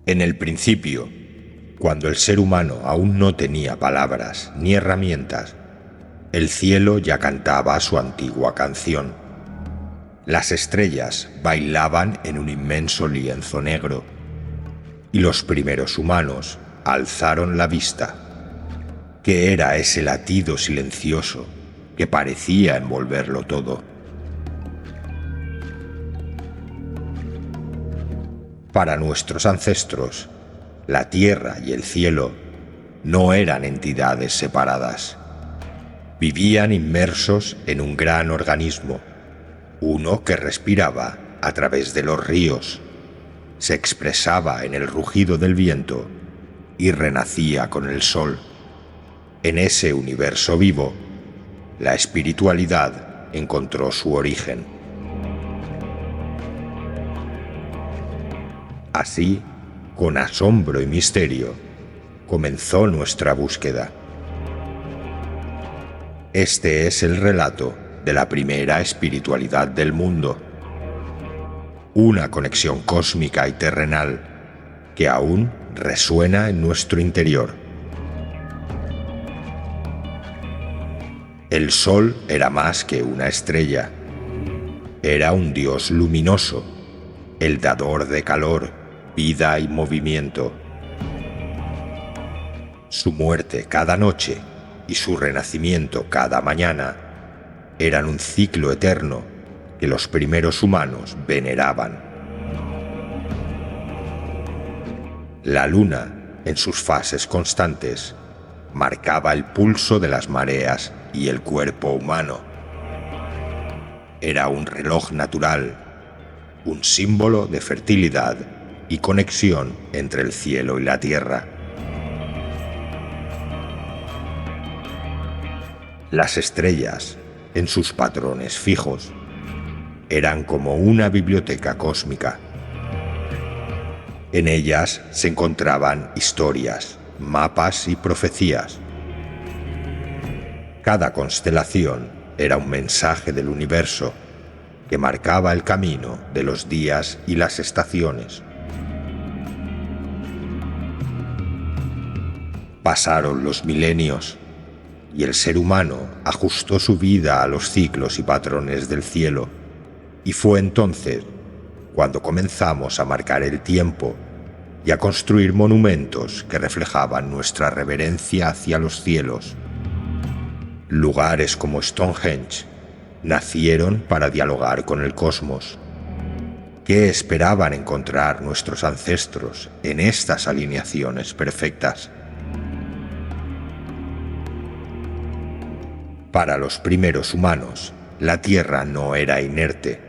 En el principio, cuando el ser humano aún no tenía palabras ni herramientas, el cielo ya cantaba su antigua canción. Las estrellas bailaban en un inmenso lienzo negro, y los primeros humanos alzaron la vista. ¿Qué era ese latido silencioso que parecía envolverlo todo? Para nuestros ancestros, la tierra y el cielo no eran entidades separadas. Vivían inmersos en un gran organismo, uno que respiraba a través de los ríos, se expresaba en el rugido del viento y renacía con el sol. En ese universo vivo, la espiritualidad encontró su origen. Así, con asombro y misterio, comenzó nuestra búsqueda. Este es el relato de la primera espiritualidad del mundo, una conexión cósmica y terrenal que aún resuena en nuestro interior. El sol era más que una estrella, era un dios luminoso, el dador de calor, vida y movimiento. Su muerte cada noche y su renacimiento cada mañana eran un ciclo eterno que los primeros humanos veneraban. La luna, en sus fases constantes, marcaba el pulso de las mareas y el cuerpo humano. Era un reloj natural, un símbolo de fertilidad y conexión entre el cielo y la tierra. Las estrellas, en sus patrones fijos, eran como una biblioteca cósmica. En ellas se encontraban historias, mapas y profecías. Cada constelación era un mensaje del universo que marcaba el camino de los días y las estaciones. Pasaron los milenios y el ser humano ajustó su vida a los ciclos y patrones del cielo, y fue entonces cuando comenzamos a marcar el tiempo y a construir monumentos que reflejaban nuestra reverencia hacia los cielos. Lugares como Stonehenge nacieron para dialogar con el cosmos. ¿Qué esperaban encontrar nuestros ancestros en estas alineaciones perfectas? Para los primeros humanos, la Tierra no era inerte.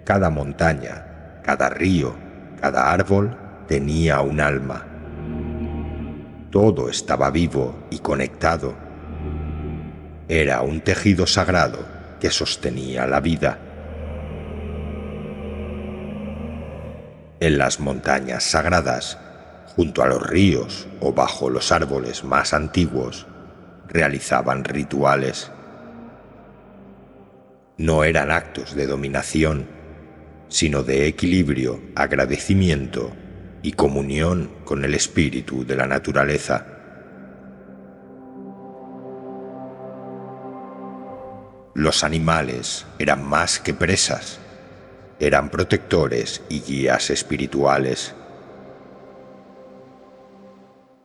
Cada montaña, cada río, cada árbol tenía un alma. Todo estaba vivo y conectado. Era un tejido sagrado que sostenía la vida. En las montañas sagradas, junto a los ríos o bajo los árboles más antiguos, realizaban rituales. No eran actos de dominación, sino de equilibrio, agradecimiento y comunión con el espíritu de la naturaleza. Los animales eran más que presas, eran protectores y guías espirituales.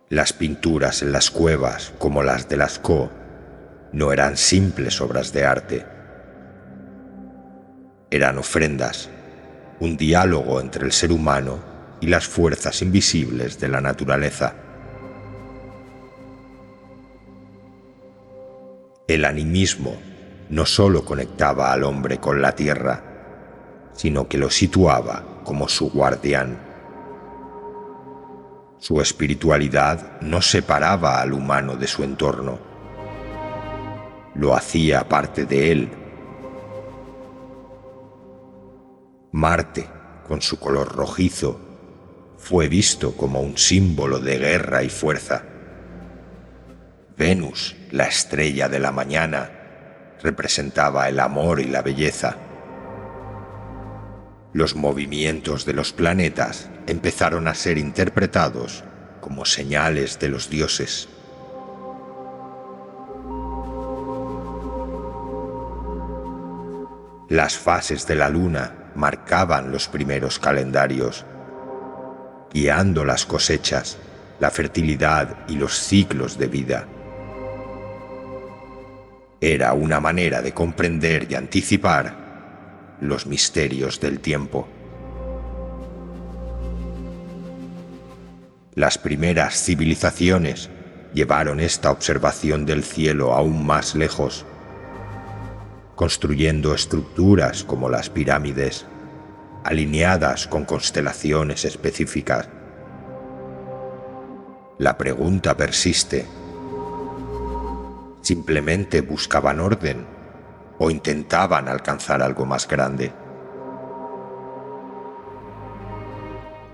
Las pinturas en las cuevas, como las de Lascaux, no eran simples obras de arte. Eran ofrendas, un diálogo entre el ser humano y las fuerzas invisibles de la naturaleza. El animismo no solo conectaba al hombre con la tierra, sino que lo situaba como su guardián. Su espiritualidad no separaba al humano de su entorno, lo hacía parte de él. Marte, con su color rojizo, fue visto como un símbolo de guerra y fuerza. Venus, la estrella de la mañana, representaba el amor y la belleza. los movimientos de los planetas empezaron a ser interpretados como señales de los dioses. Las fases de la luna marcaban los primeros calendarios, guiando las cosechas, la fertilidad y los ciclos de vida. Era una manera de comprender y anticipar los misterios del tiempo. Las primeras civilizaciones llevaron esta observación del cielo aún más lejos, construyendo estructuras como las pirámides, alineadas con constelaciones específicas. La pregunta persiste: ¿simplemente buscaban orden o intentaban alcanzar algo más grande?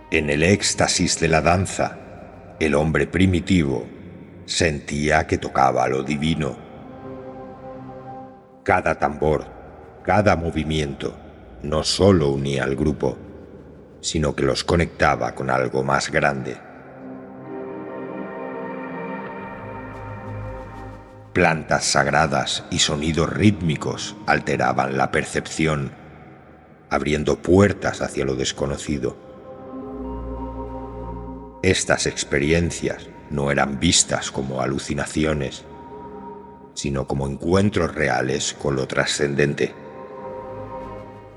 En el éxtasis de la danza, el hombre primitivo sentía que tocaba lo divino. Cada tambor, cada movimiento, no solo unía al grupo, sino que los conectaba con algo más grande. Plantas sagradas y sonidos rítmicos alteraban la percepción, abriendo puertas hacia lo desconocido. Estas experiencias no eran vistas como alucinaciones, sino como encuentros reales con lo trascendente.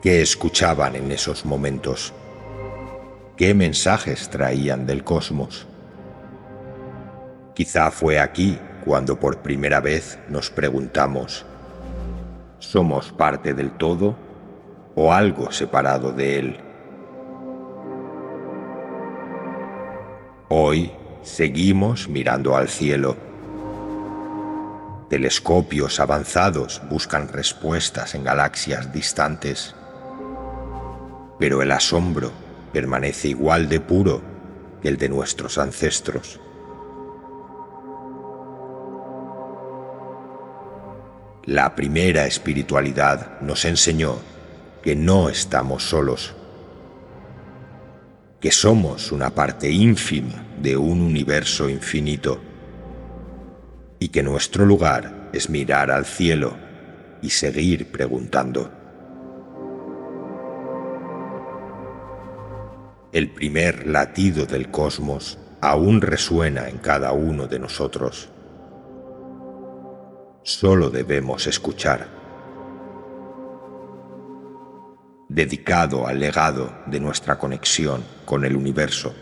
¿Qué escuchaban en esos momentos? ¿Qué mensajes traían del cosmos? Quizá fue aquí cuando por primera vez nos preguntamos: ¿somos parte del todo o algo separado de él? Hoy seguimos mirando al cielo. Telescopios avanzados buscan respuestas en galaxias distantes, pero el asombro permanece igual de puro que el de nuestros ancestros. La primera espiritualidad nos enseñó que no estamos solos, que somos una parte ínfima de un universo infinito y que nuestro lugar es mirar al cielo y seguir preguntando. El primer latido del cosmos aún resuena en cada uno de nosotros. Solo debemos escuchar. Dedicado al legado de nuestra conexión con el universo.